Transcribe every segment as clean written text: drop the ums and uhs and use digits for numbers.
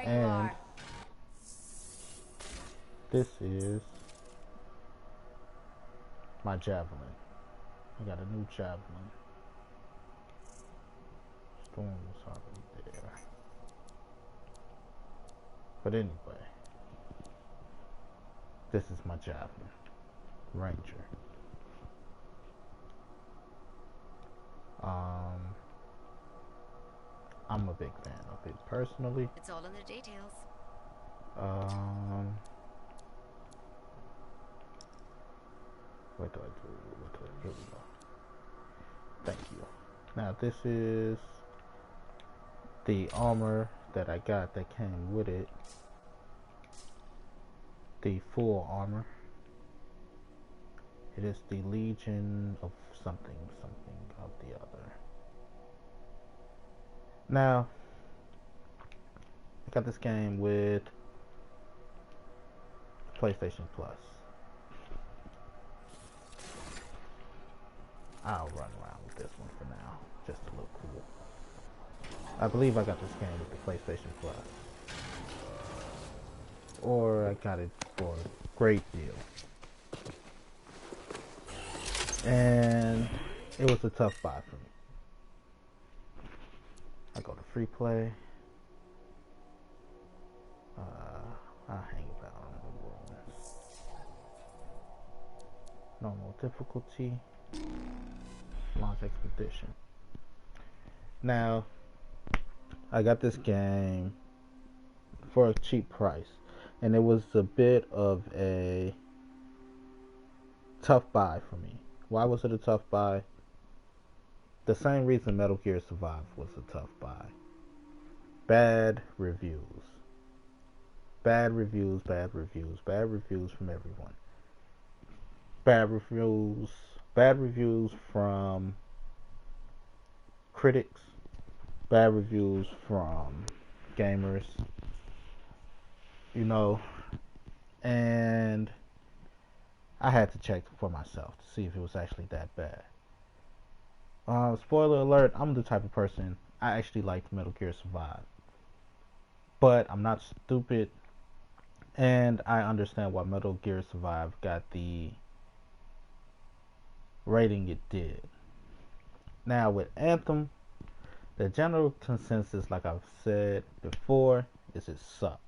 there you And are. this is my javelin. I got a new javelin. Storm was already there. But anyway, this is my javelin. Ranger. I'm a big fan of it personally. It's all in the details. What do I do? Here we go. Thank you. Now this is the armor that I got that came with it. The full armor. It is the Legion of something of the other. Now, I got this game with PlayStation Plus. I'll run around with this one for now, just to look cool. I believe I got this game with the PlayStation Plus. Or I got it for a great deal. And it was a tough buy for me. I go to free play. I'll hang about on the rules. Normal difficulty. Launch expedition. Now, I got this game for a cheap price. And it was a bit of a tough buy for me. Why was it a tough buy? The same reason Metal Gear Survive was a tough buy. Bad reviews. Bad reviews from everyone. Bad reviews from critics. Bad reviews from gamers. And I had to check for myself to see if it was actually that bad. Spoiler alert, I'm the type of person, I actually liked Metal Gear Survive. But I'm not stupid, and I understand why Metal Gear Survive got the rating it did. Now with Anthem, the general consensus, like I've said before, is it sucks.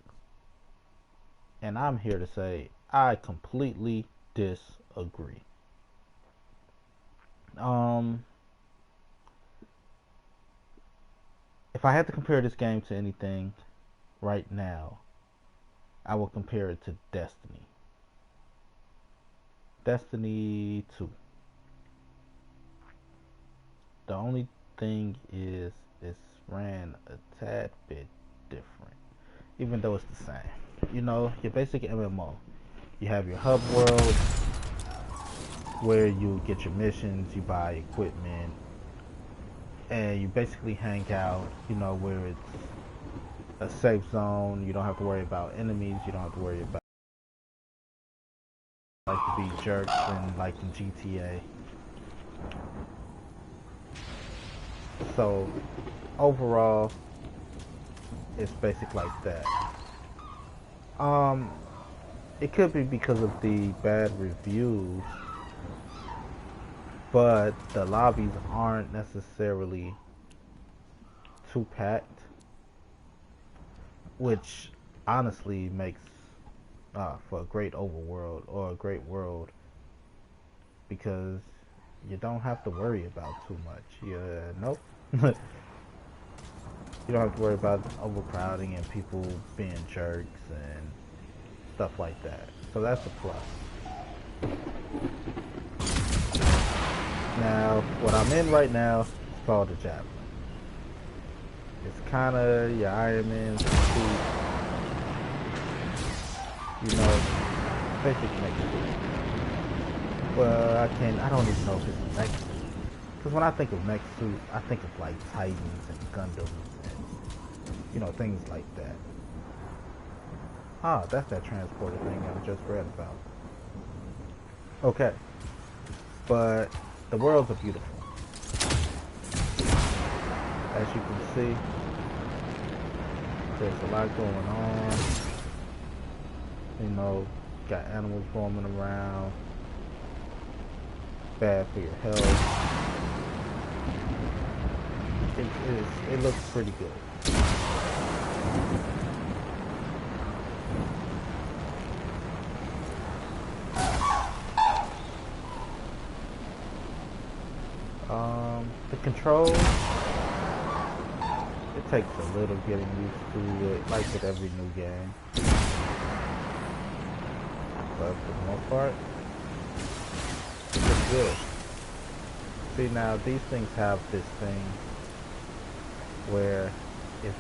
And I'm here to say I completely disagree. If I had to compare this game to anything right now, I will compare it to Destiny. Destiny 2. The only thing is it's ran a tad bit different, even though it's the same. Your basic MMO. You have your hub world where you get your missions, you buy equipment, and you basically hang out, where it's a safe zone. You don't have to worry about enemies. You don't have to worry about like to be jerks and like in GTA. So overall, it's basic like that. It could be because of the bad reviews, but the lobbies aren't necessarily too packed, which honestly makes for a great overworld or a great world, because you don't have to worry about too much. Nope. You don't have to worry about overcrowding and people being jerks and stuff like that. So that's a plus. Now, what I'm in right now is called the Javelin. It's kind of your Iron Man's suit. Basic mech suit. Well, I don't even know if it's a mech suit. Because when I think of mech suit, I think of like Titans and Gundams and, things like that. Ah, that's that transporter thing I just read about. Okay. But the worlds are beautiful. As you can see, There's a lot going on. You know, got animals roaming around. Bad for your health. It looks pretty good. The controls, it takes a little getting used to it, like with every new game. But for the most part, it's good. See, now these things have this thing where if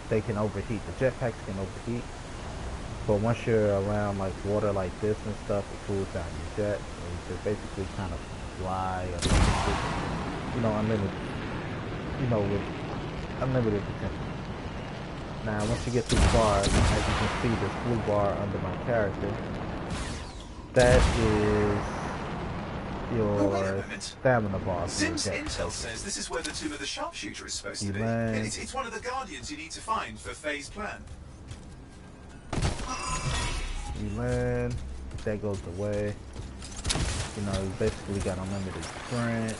they can overheat, the jetpacks can overheat, but once you're around like water like this and stuff, it cools down your jet, so you just basically kind of fly unlimited, with unlimited potential. Now once you get too far, as you can see this blue bar under my character, that is your stamina bar. Sims Intel says this is where the tomb of the sharpshooter is supposed to be. It's one of the guardians you need to find for Faye's plan. You land, that goes away. You know, you basically got unlimited sprint.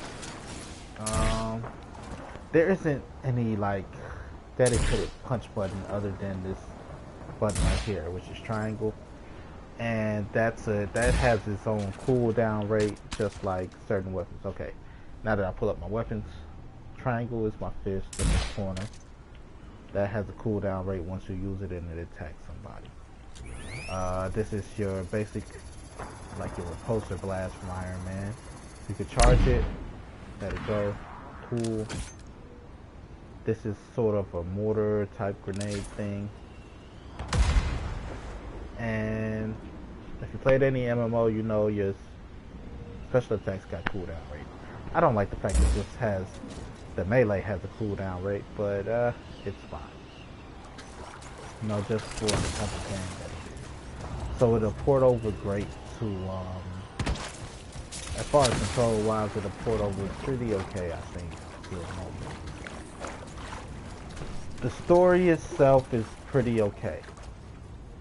There isn't any like dedicated punch button other than this button right here, which is triangle. And that has its own cooldown rate, just like certain weapons. Okay, now that I pull up my weapons, triangle is my fist in this corner. That has a cooldown rate once you use it and it attacks somebody. This is your basic, like your repulsor blast from Iron Man. You could charge it, let it go, cool. This is sort of a mortar type grenade thing. And if you played any MMO, you know your special attacks got cooldown rate. I don't like the fact that this has, the melee has a cooldown rate, but it's fine. You know, just for the type of game that it is. So it'll port over great to, as far as control wise, it'll port over pretty okay, I think, to the moment. The story itself is pretty okay.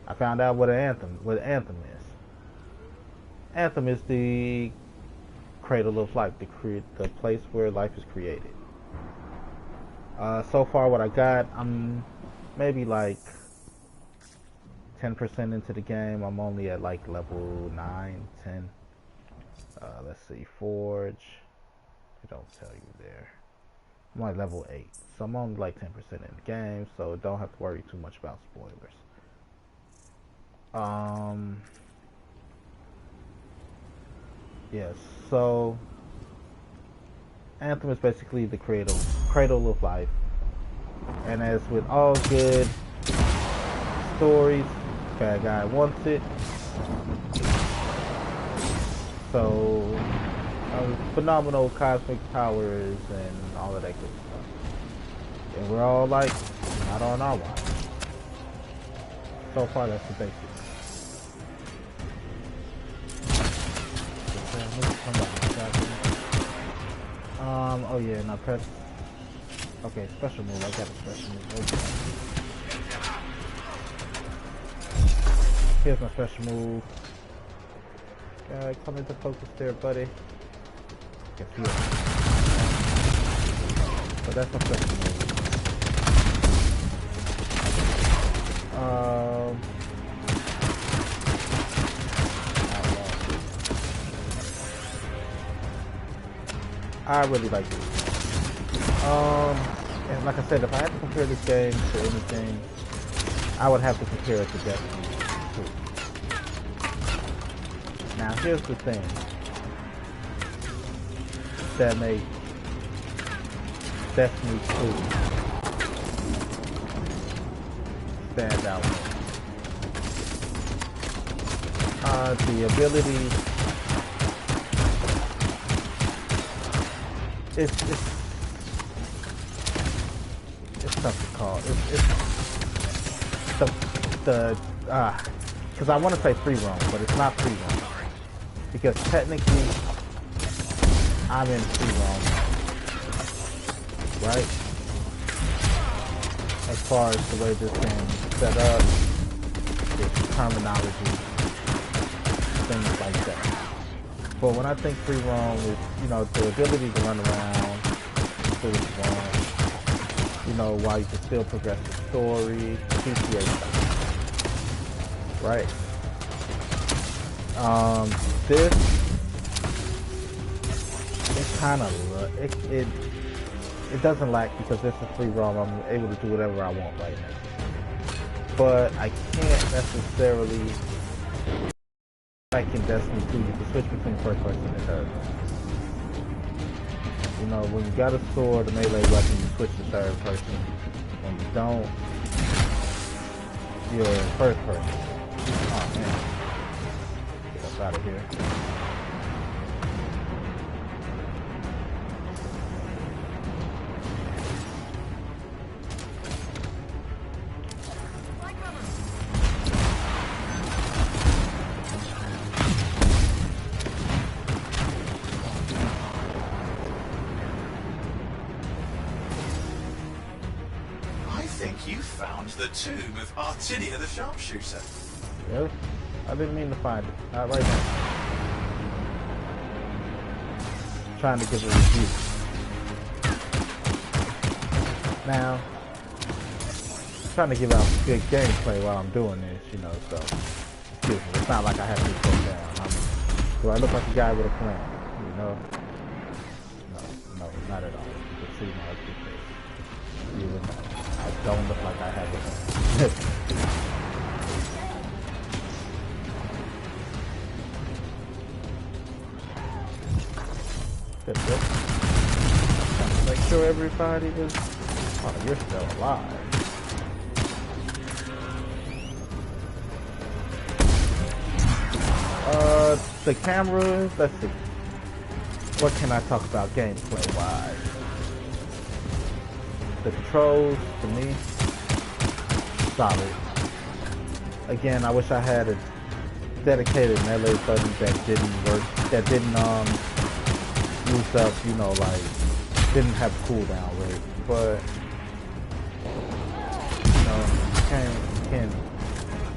I found out what Anthem is. Anthem is the cradle of life, the place where life is created. So far what I got, I'm maybe like 10% into the game. I'm only at like level 9, 10. Let's see, Forge. It don't tell you there. I'm like level 8. So I'm only like 10% in the game, so don't have to worry too much about spoilers. Yes, so Anthem is basically the cradle of life. And as with all good stories, bad guy wants it. So phenomenal cosmic powers and all of that good stuff. And we're all like, not on our watch. So far that's the basics. Oh yeah, and I press. Okay, special move. I got a special move. Okay. Here's my special move. Come into focus there, buddy. Can feel it. So that's my special move. I really like it. And like I said, if I had to compare this game to anything, I would have to compare it to Destiny 2. Now here's the thing that makes Destiny 2 stand out. The ability, it's tough to call. Because I want to say free roam, but it's not free roam. Because technically, I'm in free roam, right? as far as the way this game is set up, its terminology, things like that. But when I think free roam, is, you know, the ability to run around, do what you want, you know, while you can still progress the story, GTA stuff, right? This, it kind of, it doesn't lack because this is free roam. I'm able to do whatever I want right now. But I can't necessarily, like in Destiny 2, you can switch between first person and third person. You know, when you got a sword, a melee weapon, you switch to third person. When you don't, you're in first person. Oh man. Get us out of here. You found the tomb of Artinia the Sharpshooter. Yes, I didn't mean to find it. Not right now. I'm trying to give a review. Now, I'm trying to give out good gameplay while I'm doing this, you know, so excuse me. It's not like I have to go down. Do I look like a guy with a plan? You know? No, not at all. You can see my ugly face. You would know. I don't look like I have it. Good. Trying to make sure everybody was... Oh, you're still alive. The cameras, let's see. What can I talk about gameplay-wise? The controls, to me, solid. Again, I wish I had a dedicated melee button that didn't work, that didn't use up, you know, like, didn't have cooldown rate. But, you know, you can't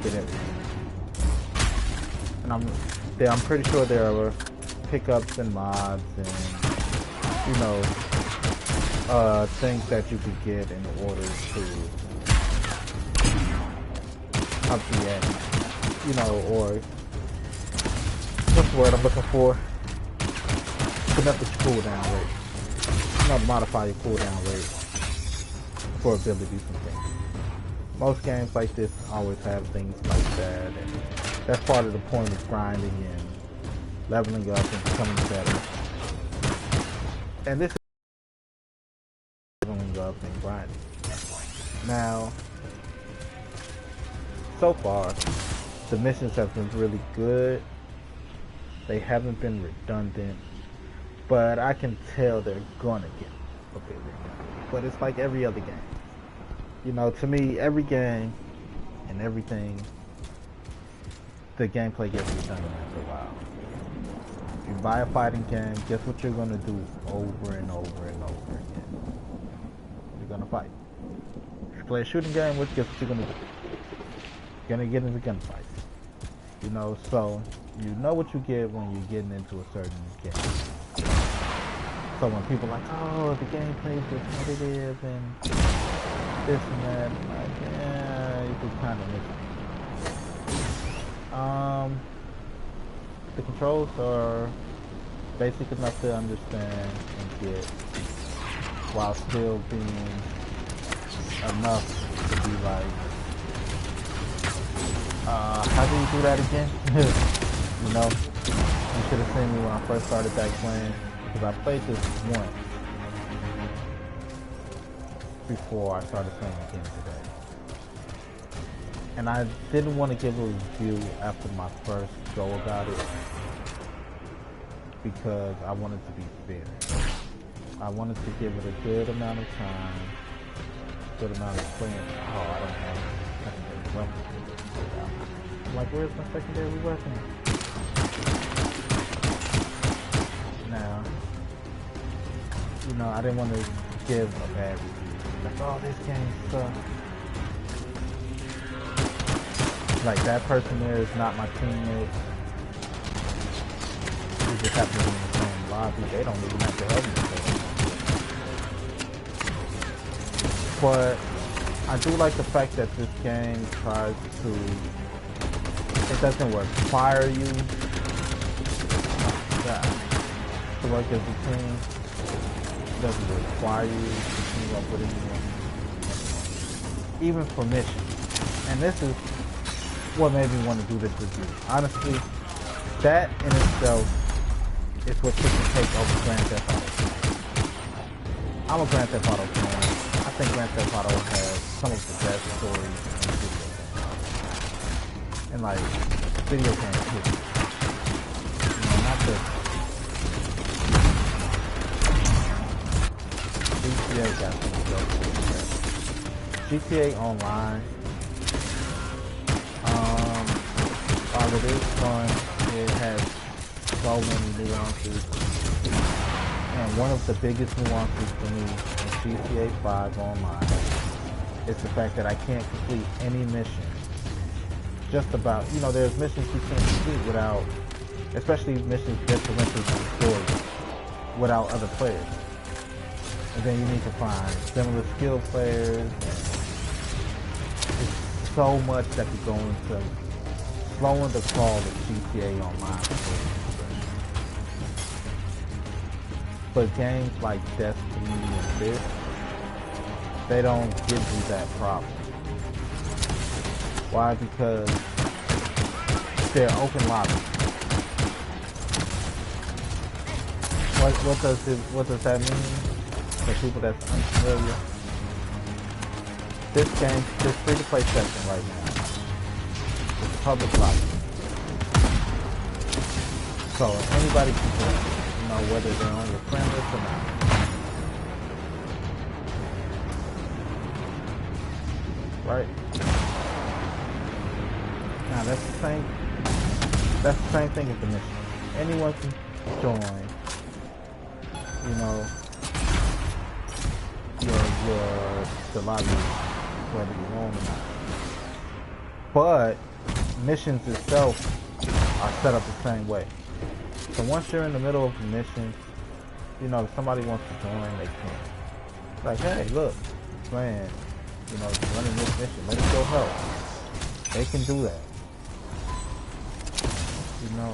get everything. And I'm pretty sure there are pickups and mods and, you know, things that you could get in order to up the end, you know, or what's the word I'm looking for? Connect with your cooldown rate. You know, modify your cooldown rate for abilities and things. Most games like this always have things like that, and that's part of the point of grinding and leveling up and becoming better. And this up and grinding. Now, so far, the missions have been really good. They haven't been redundant, but I can tell they're gonna get a bit redundant. But it's like every other game. You know, to me, every game and everything, the gameplay gets redundant after a while. If you buy a fighting game, guess what you're gonna do over and over and over again? Gonna fight. If you play a shooting game, guess what you're gonna do? You're gonna get into gunfights. You know, so you know what you get when you're getting into a certain game. So when people are like, oh, the gameplay is repetitive and this and that, I'm like, yeah, you can kind of miss it. The controls are basic enough to understand and get, while still being enough to be like, how do you do that again? You know, you should have seen me when I first started back playing, because I played this once before I started playing again today. And I didn't want to give a review after my first go about it, because I wanted to be fair. I wanted to give it a good amount of time, good amount of playing. Oh, I don't have secondary weapons. I'm like, where's my secondary weapon? Now, you know, I didn't want to give a bad review. Like, oh, this game sucks. Like, that person there is not my teammate. We just happen to be in the same lobby. They don't even have to help me. But I do like the fact that this game tries to, it doesn't require you to work as a team. It doesn't require you to team up with anyone. Even for missions. And this is what made me want to do this review. Honestly, that in itself is what took me take over Grand Theft Auto. I'm a Grand Theft Auto fan. I think Grand Theft Auto has some of the best stories in video games. And like, video games too. You know, not just GTA got some dope stuff. GTA Online, while it is fun, it has so many nuances. And one of the biggest nuances for me in GTA 5 Online is the fact that I can't complete any mission. Just about, you know, there's missions you can't complete without, especially missions detrimental to the story, without other players. And then you need to find similar skill players. It's so much that could go into slowing the crawl of GTA Online. But games like Destiny and this, they don't give you that problem. Why? Because they're open lobbies. What does that mean for people that's unfamiliar? This game, this free-to-play section right now, it's a public lobby. So anybody can join, you know, whether they're on your friend list or not. Right? Now that's the same thing as the mission. Anyone can join, you know, the lobby, whether you want or not. But missions itself are set up the same way. So once you're in the middle of a mission, you know, if somebody wants to join, they can. Like, hey, look, man, you know, running this mission, let us go help. They can do that. You know,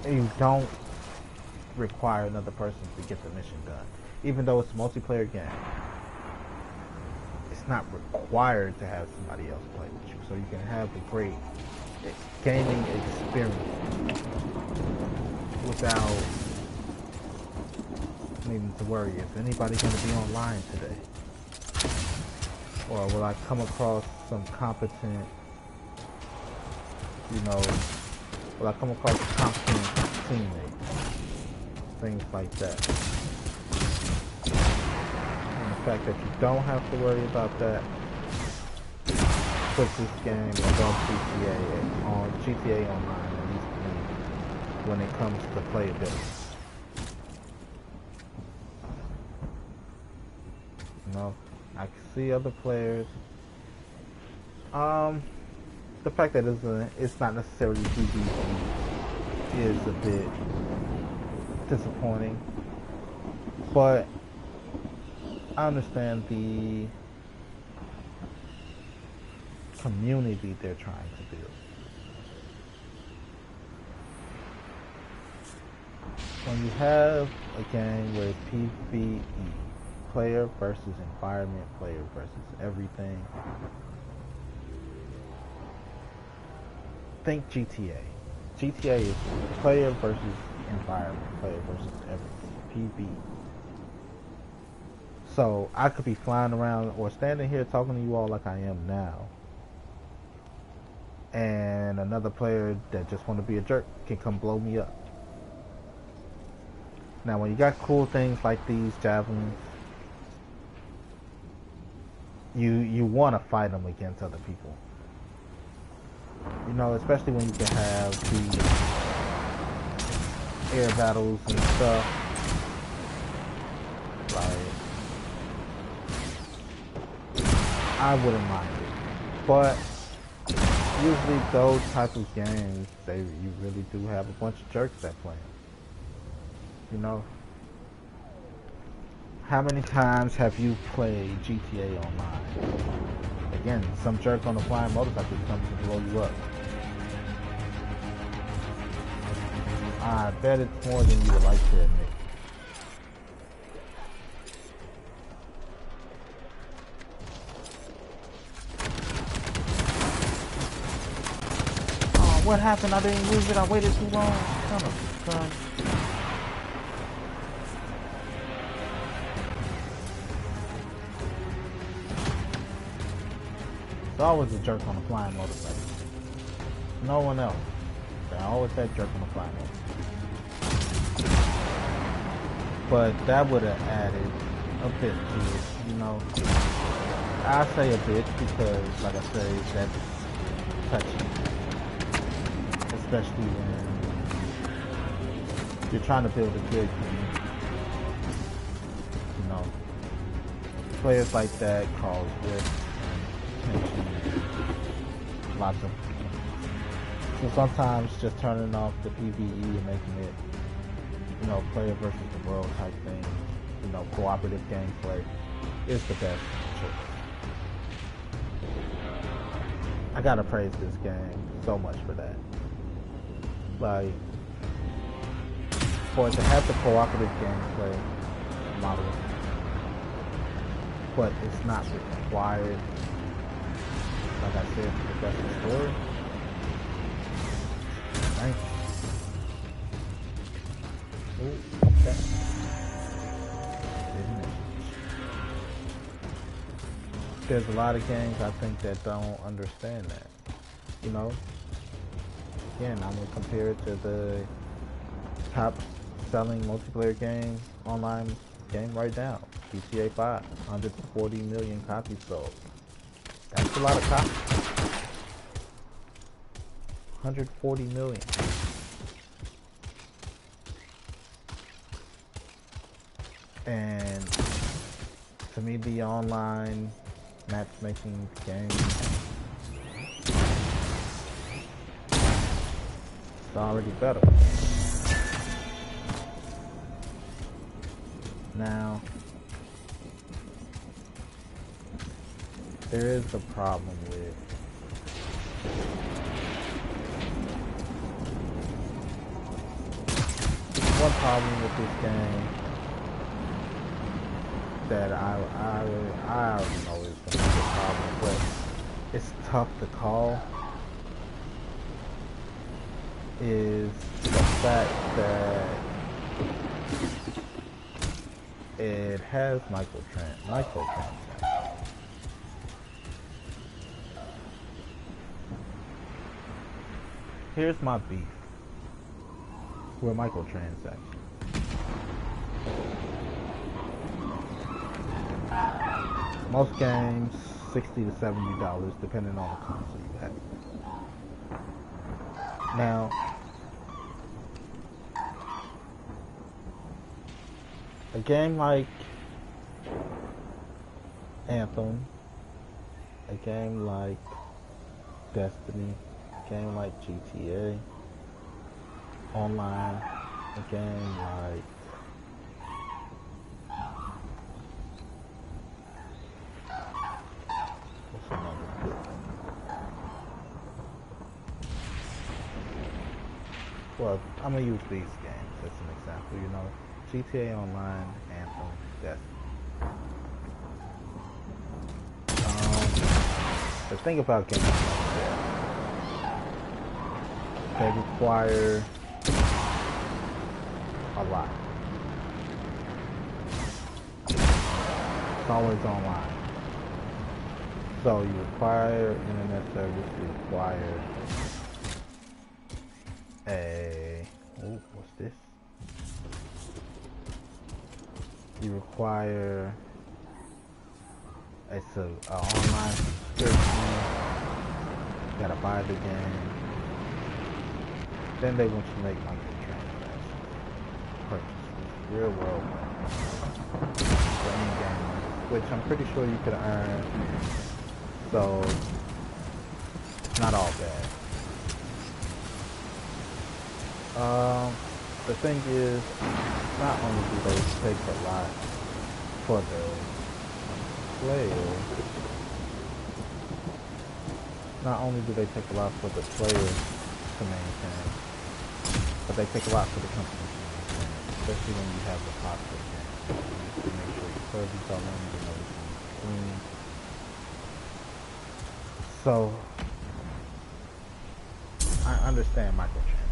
and you don't require another person to get the mission done. Even though it's a multiplayer game, it's not required to have somebody else play with you. So you can have a great gaming experience without needing to worry, is anybody going to be online today? Or will I come across some competent, you know, will I come across a competent teammate? Things like that. And the fact that you don't have to worry about that puts this game above GTA Online, at least when it comes to playability. You know, I can see other players. The fact that it's not necessarily PvP is a bit disappointing, but I understand the community they're trying to build. When you have a game where it's PvE, player versus environment, player versus everything, think GTA. GTA is player versus environment, player versus everything, PvE. So I could be flying around or standing here talking to you all like I am now, and another player that just want to be a jerk can come blow me up. Now when you got cool things like these javelins, you want to fight them against other people. You know, especially when you can have the air battles and stuff. Like, I wouldn't mind it. But usually those type of games, you really do have a bunch of jerks that play them. You know, how many times have you played GTA Online? Again, some jerk on a flying motorcycle comes to blow you up. I bet it's more than you would like to admit. Oh, what happened? I didn't use it. I waited too long. Son of a gun. It's always a jerk on a flying motorcycle. No one else. There's always that jerk on a flying motorcycle. But that would have added a bit to it, you know. I say a bit because, like I say, that's touchy. Especially when you're trying to build a good community. You know, players like that cause risk, tension, lots of. So sometimes just turning off the PvE and making it, you know, player versus the world type thing, you know, cooperative gameplay is the best choice. I gotta praise this game so much for that. Like, for it to have the cooperative gameplay model, but it's not required, like I said, for the best of story. Thank you. Ooh, okay. There's a lot of games I think that don't understand that. You know? Again, I'm gonna compare it to the top selling multiplayer game, online game right now. GTA 5, 140 million copies sold. That's a lot of copies. 140 million. And to me, the online matchmaking game, it's already better. Now, there is a problem with one problem with this game that I already know is going to be a problem, but it's tough to call, is the fact that it has microtransactions. Here's my beef with microtransactions. Most games, $60 to $70, depending on the console you have. Now, a game like Anthem, a game like Destiny, a game like GTA Online, a game like well, I'm gonna use these games as an example, you know. GTA Online, Anthem, Destiny. The thing about games like that, they require a lot. It's always online. So you require internet service, you require what's this? You require it's a online subscription. You gotta buy the game. Then they want you to make microtransactions, purchases, real world for any game, which I'm pretty sure you could earn. So not all bad. The thing is, not only do they take a lot for the player, not only do they take a lot for the player to maintain, but they take a lot for the company to maintain, especially when you have the popular game. You need to make sure your servers are running and everything is clean. So, I understand microtransactions.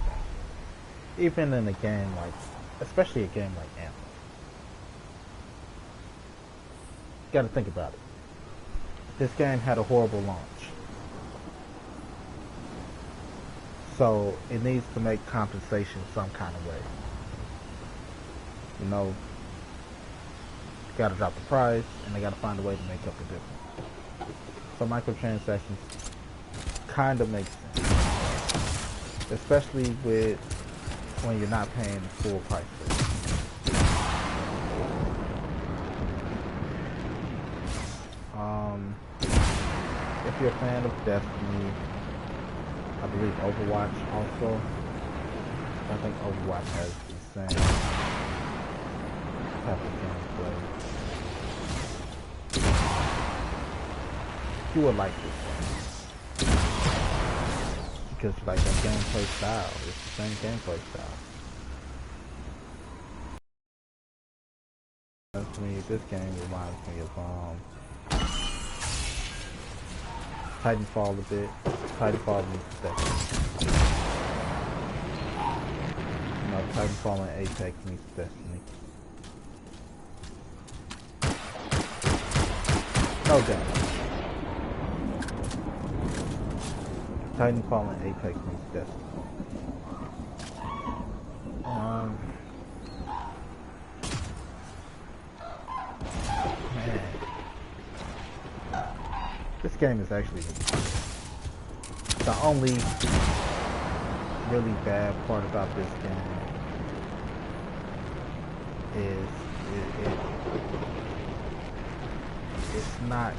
Even in a game like, especially a game like Anthem. You gotta think about it. This game had a horrible launch. So, it needs to make compensation some kind of way. You know, you gotta drop the price, and they gotta find a way to make up the difference. So microtransactions kind of make sense. Especially with when you're not paying full price for it. If you're a fan of Destiny, I believe Overwatch also. I think Overwatch has the same type of gameplay. You would like this game. Because like that gameplay style, it's the same gameplay style. To me, this game reminds me of Titanfall a bit. Titanfall needs Destiny. You know, Titanfall and Apex meets Destiny. No doubt. Titanfall and Apex meets Destiny. Man. This game is actually the only really bad part about this game is it's not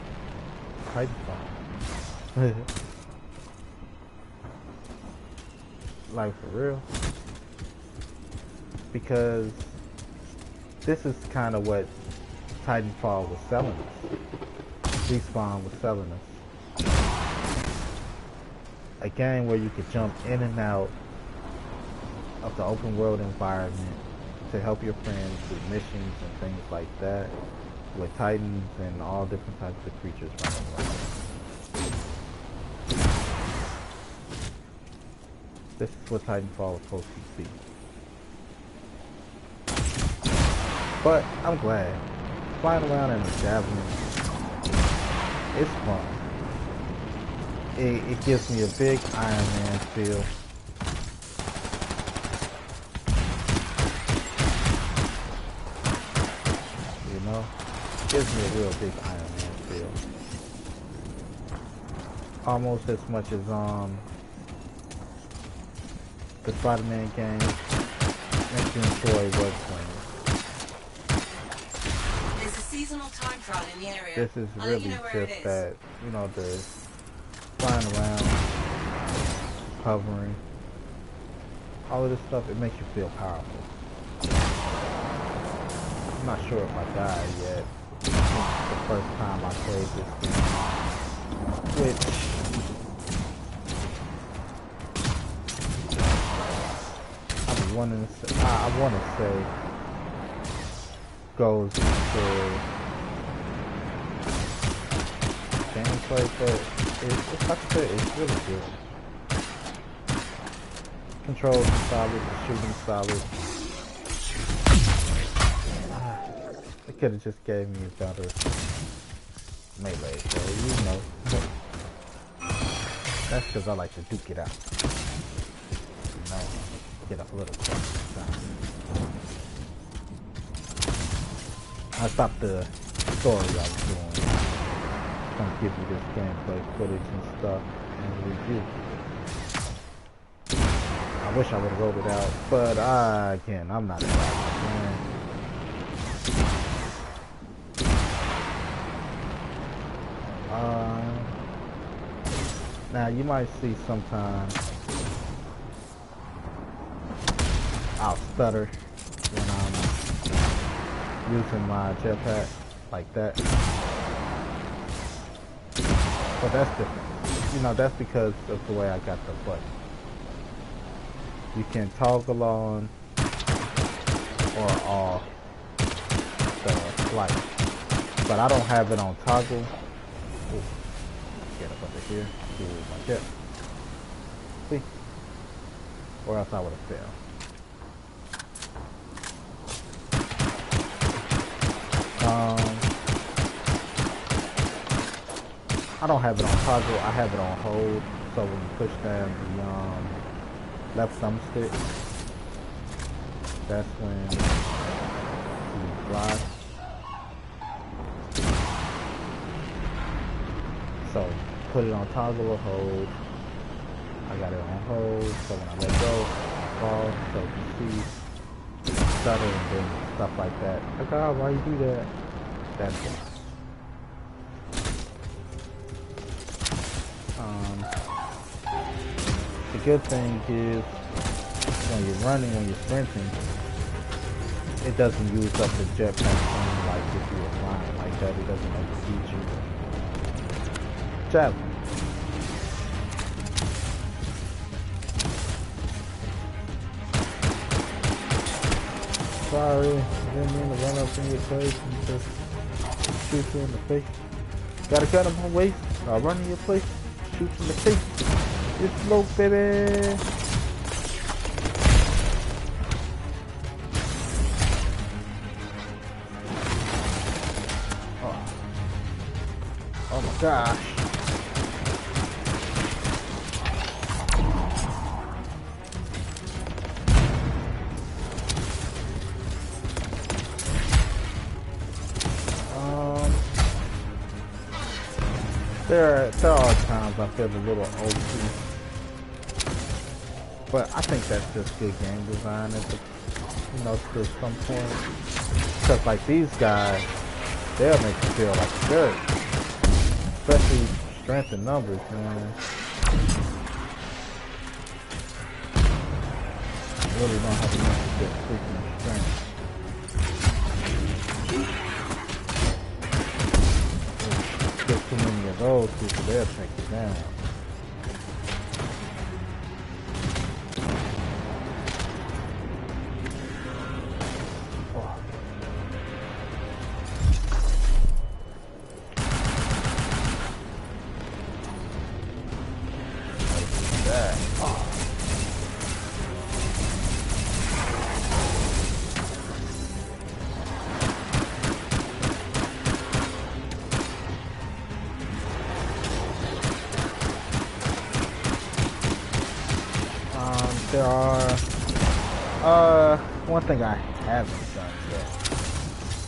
Titanfall. Like for real, because this is kind of what Titanfall was selling us. Respawn was selling us a game where you could jump in and out of the open world environment to help your friends with missions and things like that, with titans and all different types of creatures running around. This is what Titanfall was supposed to be. But I'm glad. Flying around in a javelin, it's fun. It gives me a big Iron Man feel. You know? It gives me a real big Iron Man feel. Almost as much as the Spider-Man game makes me enjoy was playing. There's a seasonal time trial in the area. This is really just that, you know, the flying around, hovering, all of this stuff, it makes you feel powerful. I'm not sure if I died yet. I think it's the first time I played this game, which I want to say goes to gameplay, but it's like I said, it's really good. Controls are solid, the shooting solid. It could have just gave me a better melee, so you know. That's because I like to duke it out. You know, get up a little closer. I stopped the story I was doing. I'm gonna give you this gameplay footage and stuff and review. I wish I would have rolled it out, but again, I'm not a fan. Now you might see sometimes I'll stutter when I'm using my jetpack like that. But that's different. You know, that's because of the way I got the button. You can toggle on or off the flight. But I don't have it on toggle. Ooh. Get up under here. Do my jet. See? Or else I would have failed. I don't have it on toggle, I have it on hold, so when you push down the left thumbstick, that's when you fly. So put it on toggle or hold. I got it on hold, so when I let go, I fall, so you can see stutter and then stuff like that. Like, oh, why you do that? That's why. The good thing is when you're running, when you're sprinting, it doesn't use up the jetpack thing like if you were flying like that. It doesn't overheat you. Javelin. Sorry, I didn't mean to run up in your face and just shoot you in the face. Gotta cut him my waist. I'll run in your place, shoot you in the face. It's low, baby. Oh my gosh. There are times I feel a little OP, but I think that's just good game design at the, you know, to some point. Because like these guys, they'll make you feel like a jerk, especially strength in numbers, man. Really don't have enough to get freaking strength. Get too many of those people, they'll take you down. There are one thing I haven't done yet,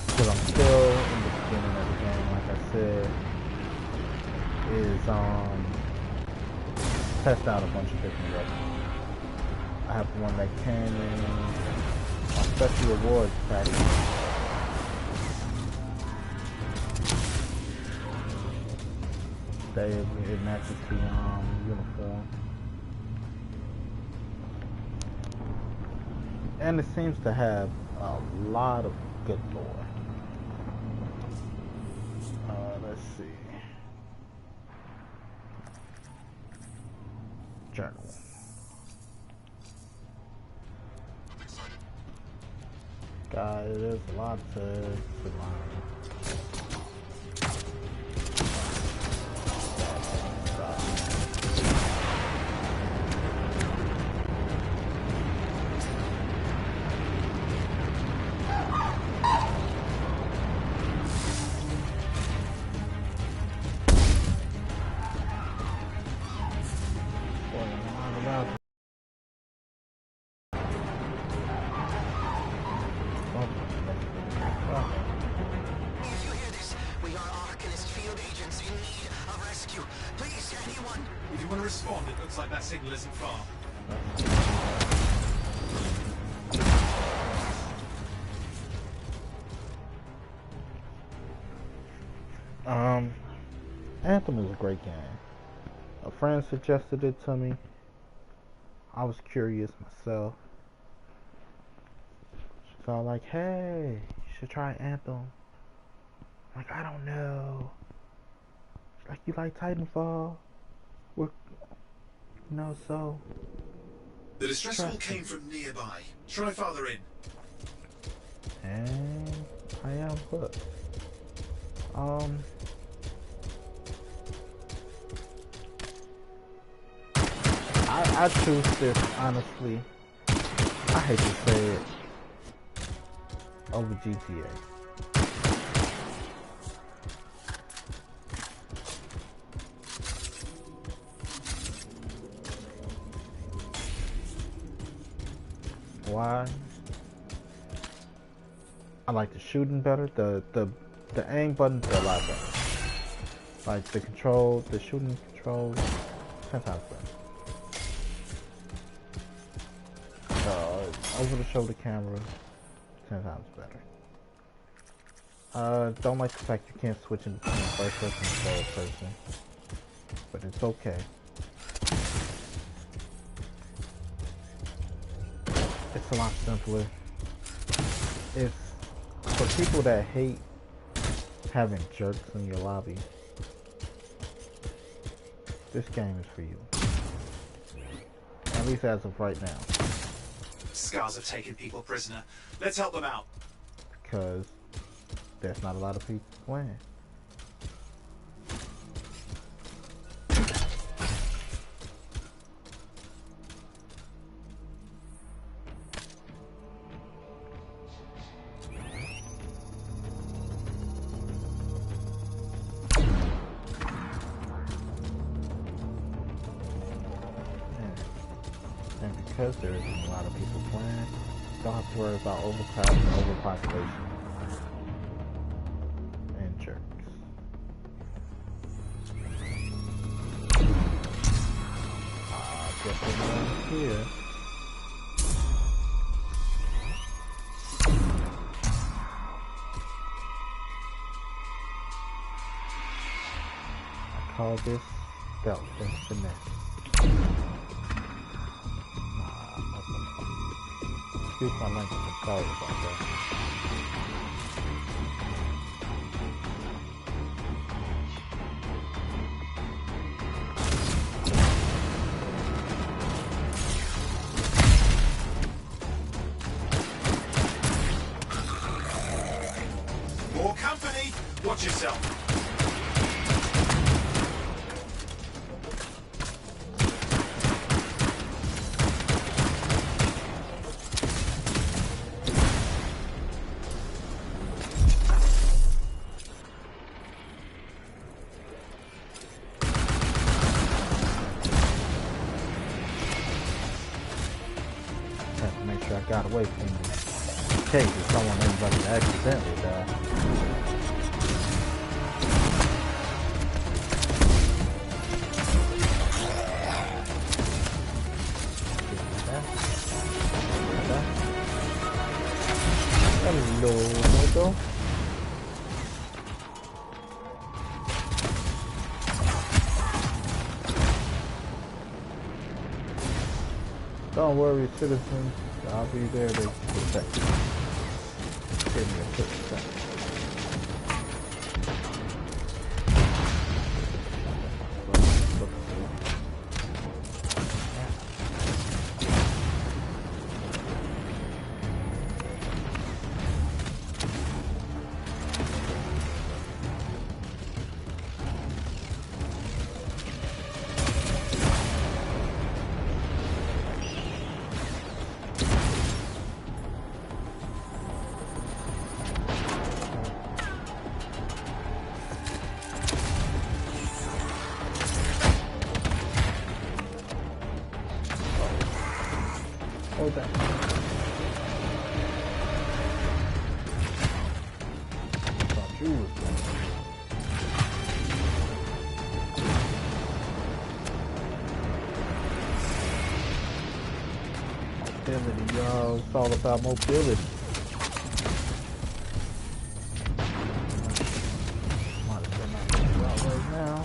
because I'm still in the beginning of the game, like I said, is test out a bunch of different weapons. I have one that came in my special rewards package. It matches the uniform. And it seems to have a lot of good lore. Let's see. Journal. Guys, there's a lot to learn. If you want to respond, it looks like that signal isn't far. Anthem is a great game. A friend suggested it to me. I was curious myself. She's all like, hey, you should try Anthem. I'm like, I don't know. She's like, you like Titanfall? We're, so. The distress call came from nearby. Try farther in. And I am hooked. I choose this, honestly. I hate to say it. Over GTA. Why? I like the shooting better. The aim buttons are a lot better. Like the shooting control, 10 times better. Over the shoulder camera, 10 times better. Don't like the fact you can't switch in between first person and third person, but it's okay. It's a lot simpler. It's for people that hate having jerks in your lobby. This game is for you. At least as of right now. Scars have taken people prisoner. Let's help them out. Because there's not a lot of people playing. And because there isn't a lot of people playing, don't have to worry about overcrowding and overpopulation and jerks. Guess we're going here. I call this stealth and finesse. Excuse my language, I'm sorry about that. More company! Watch yourself! I got away from me. In case if anybody accidentally died. Hello, Moto. Don't worry, citizens. I'll be there to protect you. Give me a quick second. Hold that. Thought you was going. Mobility, y'all. It's all about mobility. Might as well not think about right now.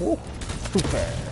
Ooh, too fast.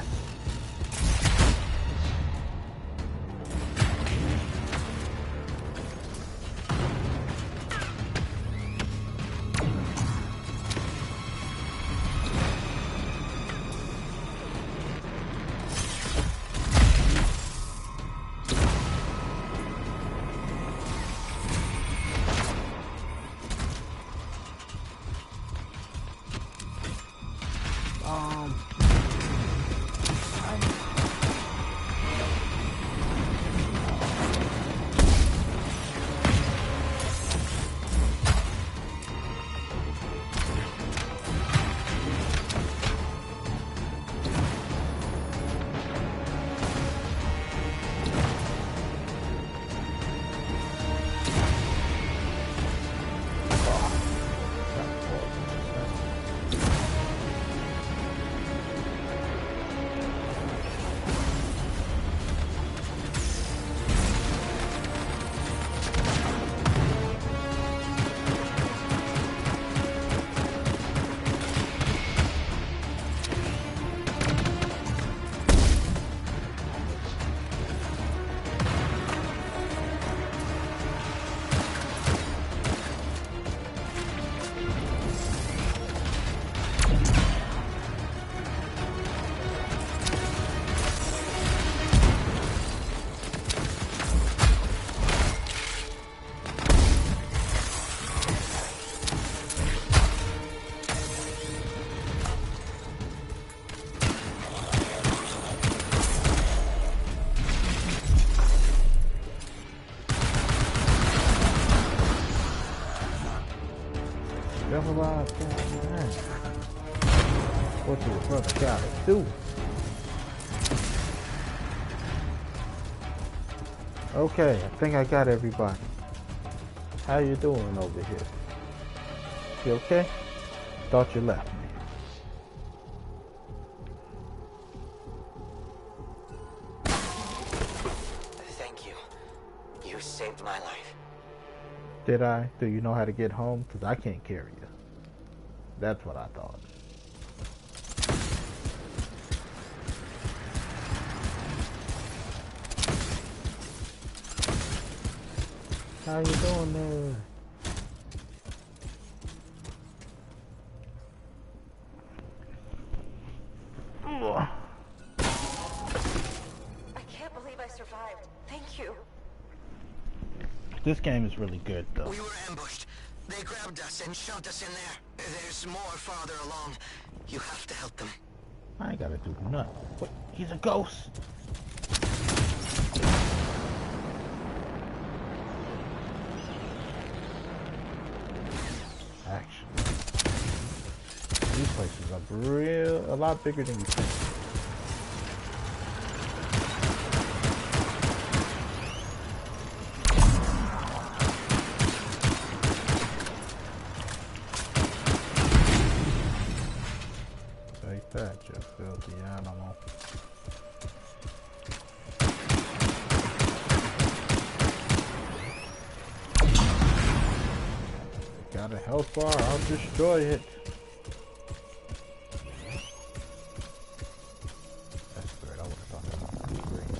What your brother gotta do? Okay, I think I got everybody. How you doing over here? You okay? Thought you left me. Thank you. You saved my life. Did I? Do you know how to get home? Because I can't carry you. That's what I thought. How you doing there? I can't believe I survived. Thank you. This game is really good, though. We were ambushed. They grabbed us and shoved us in there. There's more farther along. You have to help them. I ain't gotta do nothing. What? He's a ghost. Action. These places are a lot bigger than you think. Take that, you filthy animal. Got a health bar, I'll destroy it. That's weird, I would have thought that was great.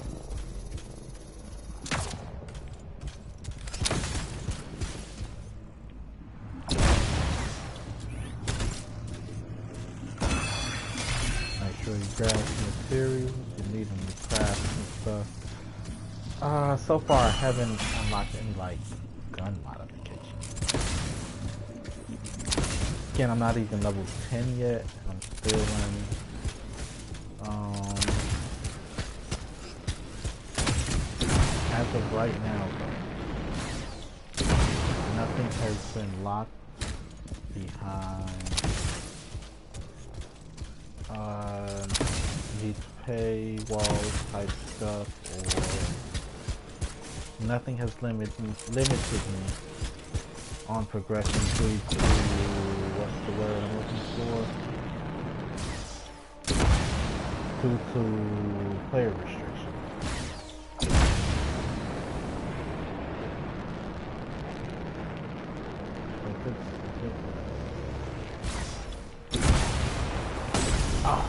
Make sure you grab some materials, you need them to craft and stuff. So far I haven't unlocked any like gun modifications. Again, I'm not even level 10 yet. I'm still in. As of right now, though, nothing has been locked behind. These paywall type stuff, or nothing has limited me on progression due to what's the word I'm looking for? Due to player restrictions. Oh,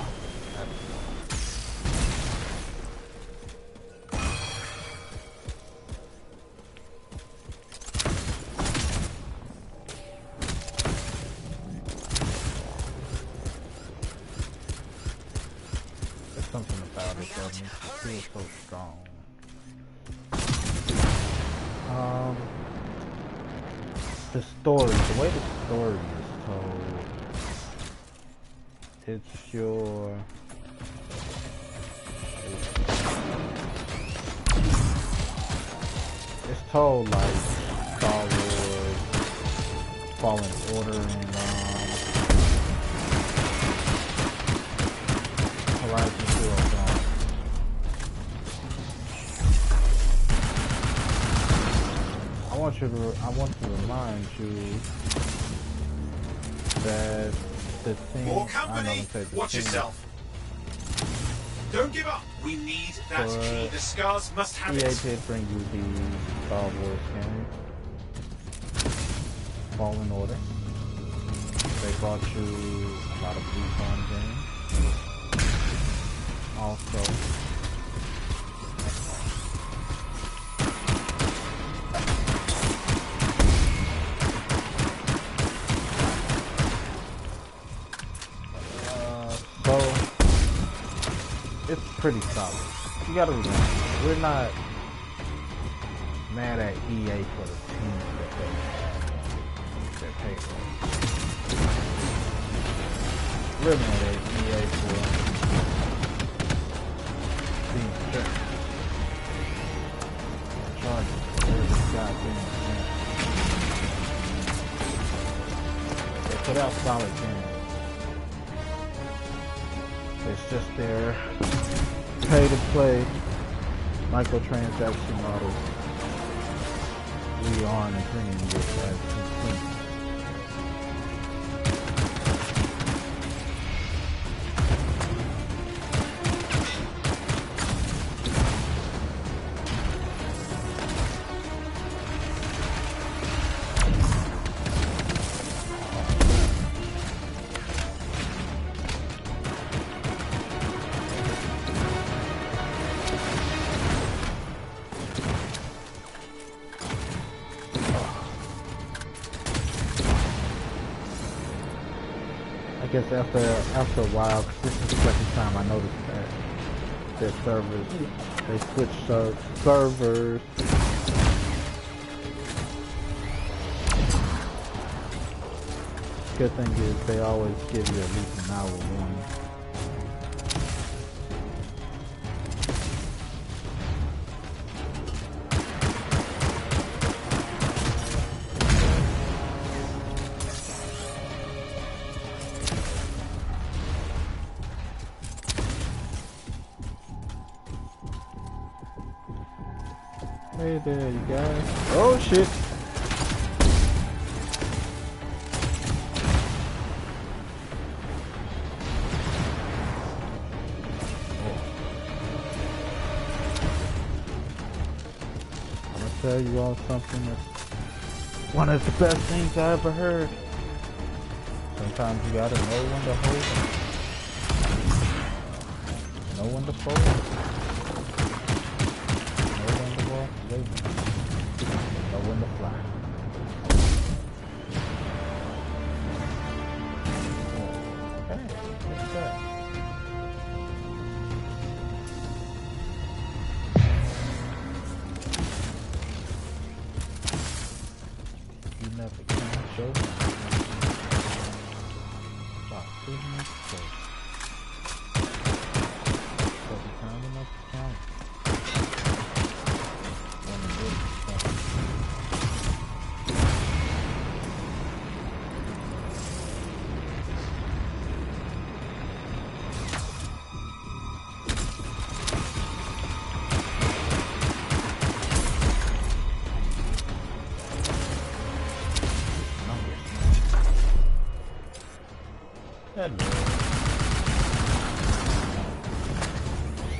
about it that makes it feel so strong. The story, the way the story is told, it's told like Star Wars, Fallen Order, and Horizon Zero Dawn. I want to remind you that the team. More company. Watch yourself. Don't give up. We need that key. The scars must have it. EA did bring you the Star Wars game, Fallen Order. They brought you a lot of Recon games. Also, so it's pretty solid. You gotta remember, we're not mad at EA for the teams that they have on their payroll. We're mad at EA for being strict. Charging every goddamn thing. They put out solid games. It's just their pay-to-play microtransaction model we aren't agreeing with as consumers. I guess after a while, because this is the second time I noticed that their servers, they switched servers. Good thing is they always give you at least an hour warning. Hey there, you guys. Oh shit! I'm gonna tell you all something that's one of the best things I ever heard. Sometimes you gotta know when to hold them. Know when to fold them. Know when to fly. Hey, what's that? You never can show me. About 3 minutes ago. Wasn't time enough to count.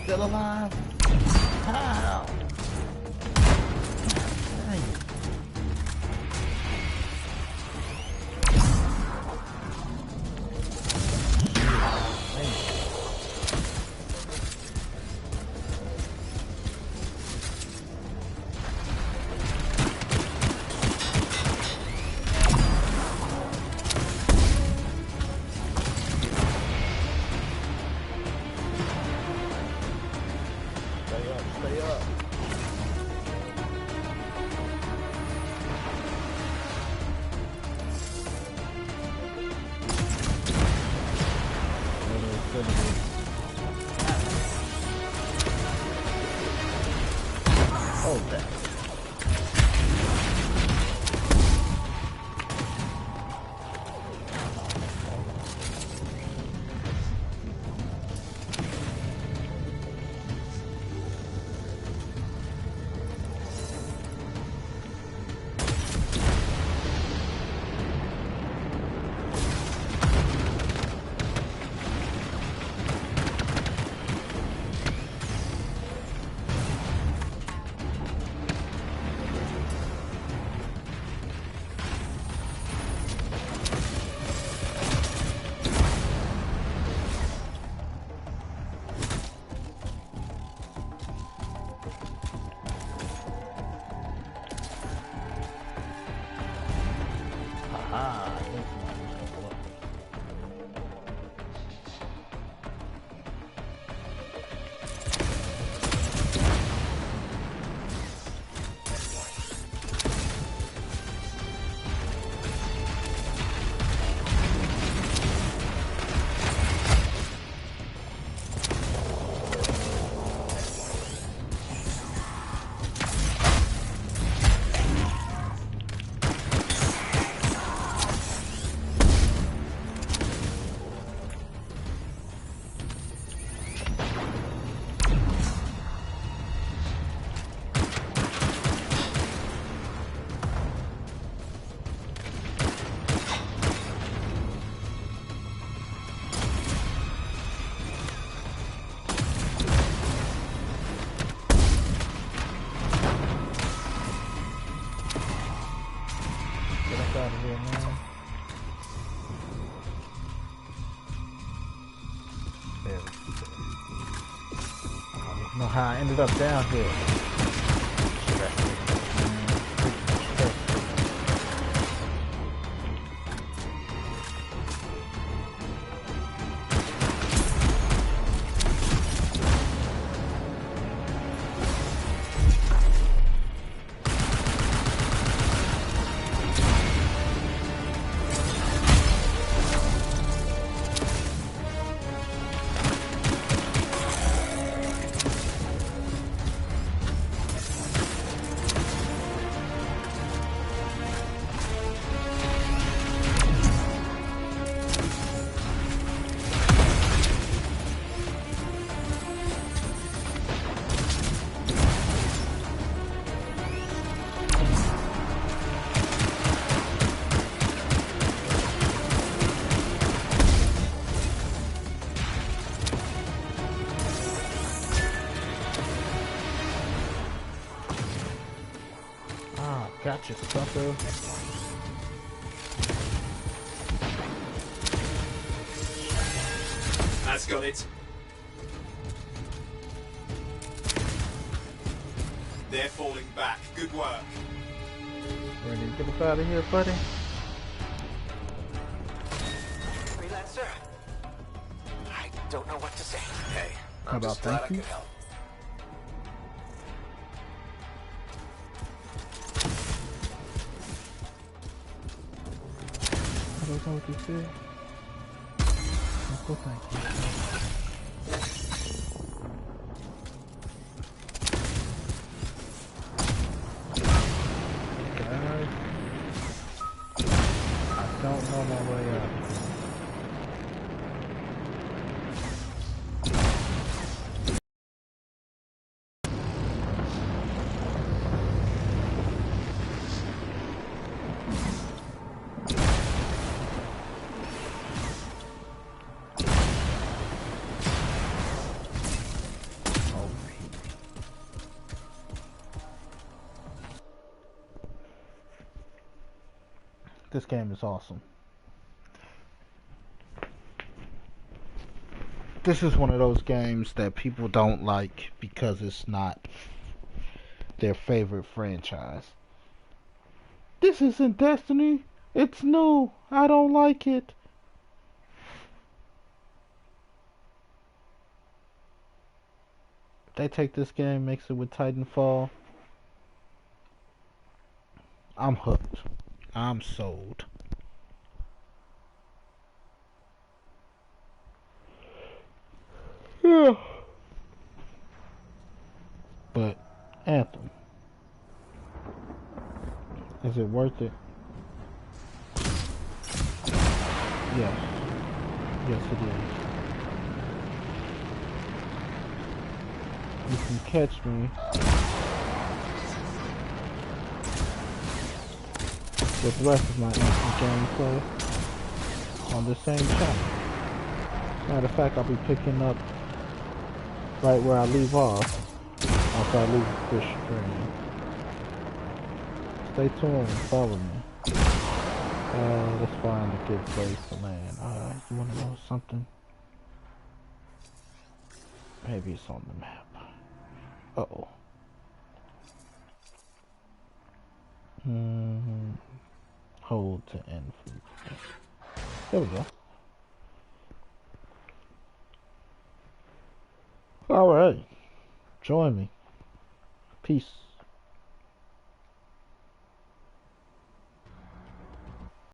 Still alive? How? Dang it. Ah, I think somebody's gonna look. Out of here, man. There we go. I don't even know how I ended up down here. Gotcha, sucker. That's got it. They're falling back. Good work. Ready to get us out of here, buddy? Freelancer? I don't know what to say. Hey, How I'm just about glad I thank you? could help. I don't know what you said. Oh, thank you. Guys, I don't know my way out. This game is awesome. This is one of those games that people don't like because it's not their favorite franchise. This isn't Destiny. It's new. I don't like it. They take this game, mix it with Titanfall. I'm hooked. I'm sold. Yeah. But Anthem, is it worth it? Yes. Yes, it is. You can catch me with the rest of my Anthem gameplay on the same channel. Matter of fact, I'll be picking up right where I leave off after I leave this stream. Stay tuned, follow me. Let's find a good place to land. You wanna know something? Maybe it's on the map. Uh-oh. Hold to end food. There we go. Alright. Join me. Peace.